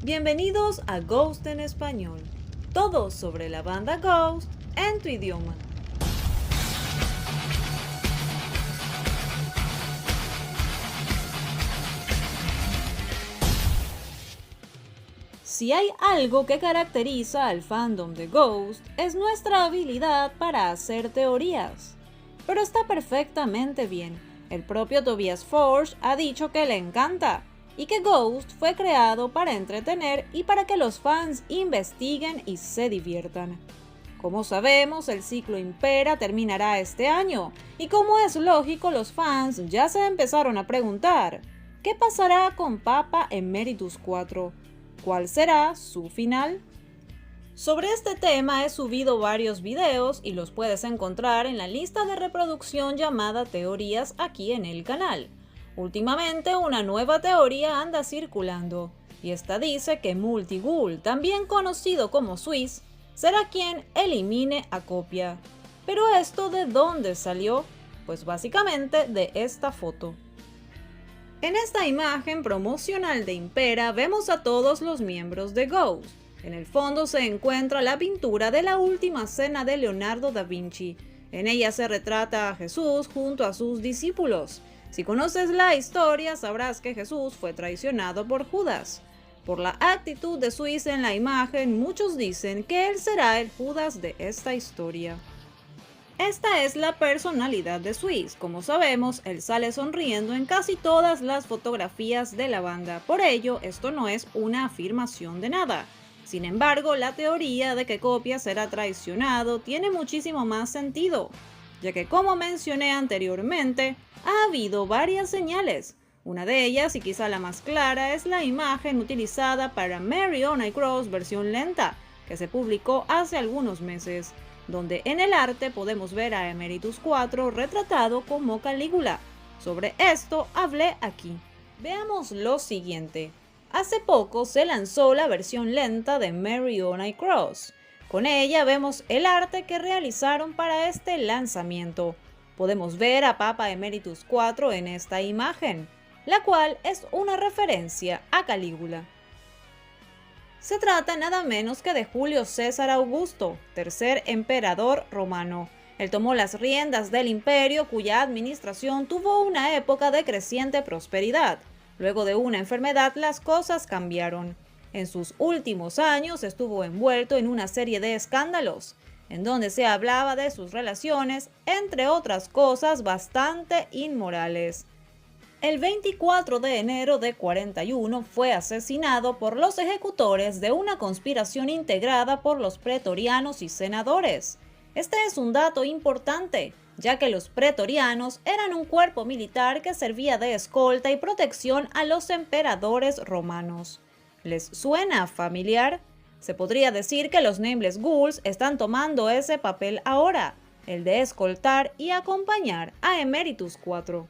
Bienvenidos a Ghost en Español. Todo sobre la banda Ghost en tu idioma. Si hay algo que caracteriza al fandom de Ghost, es nuestra habilidad para hacer teorías. Pero está perfectamente bien. El propio Tobias Forge ha dicho que le encanta, y que Ghost fue creado para entretener y para que los fans investiguen y se diviertan. Como sabemos, el ciclo Impera terminará este año, y como es lógico, los fans ya se empezaron a preguntar, ¿qué pasará con Papa Emeritus 4? ¿Cuál será su final? Sobre este tema he subido varios videos y los puedes encontrar en la lista de reproducción llamada Teorías aquí en el canal. Últimamente una nueva teoría anda circulando, y esta dice que Multighoul, también conocido como Swiss, será quien elimine a Copia. ¿Pero esto de dónde salió? Pues básicamente de esta foto. En esta imagen promocional de Impera vemos a todos los miembros de Ghost. En el fondo se encuentra la pintura de la Última Cena de Leonardo da Vinci. En ella se retrata a Jesús junto a sus discípulos. Si conoces la historia, sabrás que Jesús fue traicionado por Judas. Por la actitud de Swiss en la imagen, muchos dicen que él será el Judas de esta historia. Esta es la personalidad de Swiss. Como sabemos, él sale sonriendo en casi todas las fotografías de la banda. Por ello, esto no es una afirmación de nada. Sin embargo, la teoría de que Copia será traicionado tiene muchísimo más sentido, ya que como mencioné anteriormente, ha habido varias señales. Una de ellas, y quizá la más clara, es la imagen utilizada para Mary on a Cross versión lenta, que se publicó hace algunos meses, donde en el arte podemos ver a Emeritus 4 retratado como Calígula. Sobre esto hablé aquí. Veamos lo siguiente. Hace poco se lanzó la versión lenta de Mary on a Cross. Con ella vemos el arte que realizaron para este lanzamiento. Podemos ver a Papa Emeritus 4 en esta imagen, la cual es una referencia a Calígula. Se trata nada menos que de Julio César Augusto, tercer emperador romano. Él tomó las riendas del imperio, cuya administración tuvo una época de creciente prosperidad. Luego de una enfermedad, las cosas cambiaron. En sus últimos años estuvo envuelto en una serie de escándalos, en donde se hablaba de sus relaciones, entre otras cosas bastante inmorales. El 24 de enero de 41 fue asesinado por los ejecutores de una conspiración integrada por los pretorianos y senadores. Este es un dato importante, ya que los pretorianos eran un cuerpo militar que servía de escolta y protección a los emperadores romanos. ¿Les suena familiar? Se podría decir que los Nameless Ghouls están tomando ese papel ahora, el de escoltar y acompañar a Emeritus 4.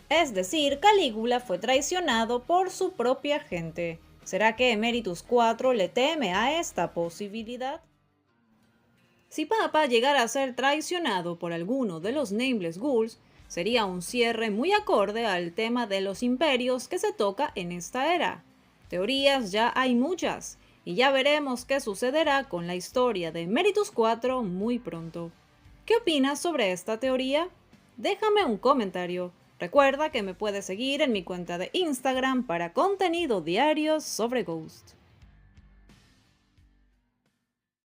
Es decir, Calígula fue traicionado por su propia gente. ¿Será que Emeritus 4 le teme a esta posibilidad? Si Papa llegara a ser traicionado por alguno de los Nameless Ghouls, sería un cierre muy acorde al tema de los imperios que se toca en esta era. Teorías ya hay muchas, y ya veremos qué sucederá con la historia de Emeritus 4 muy pronto. ¿Qué opinas sobre esta teoría? Déjame un comentario. Recuerda que me puedes seguir en mi cuenta de Instagram para contenido diario sobre Ghost.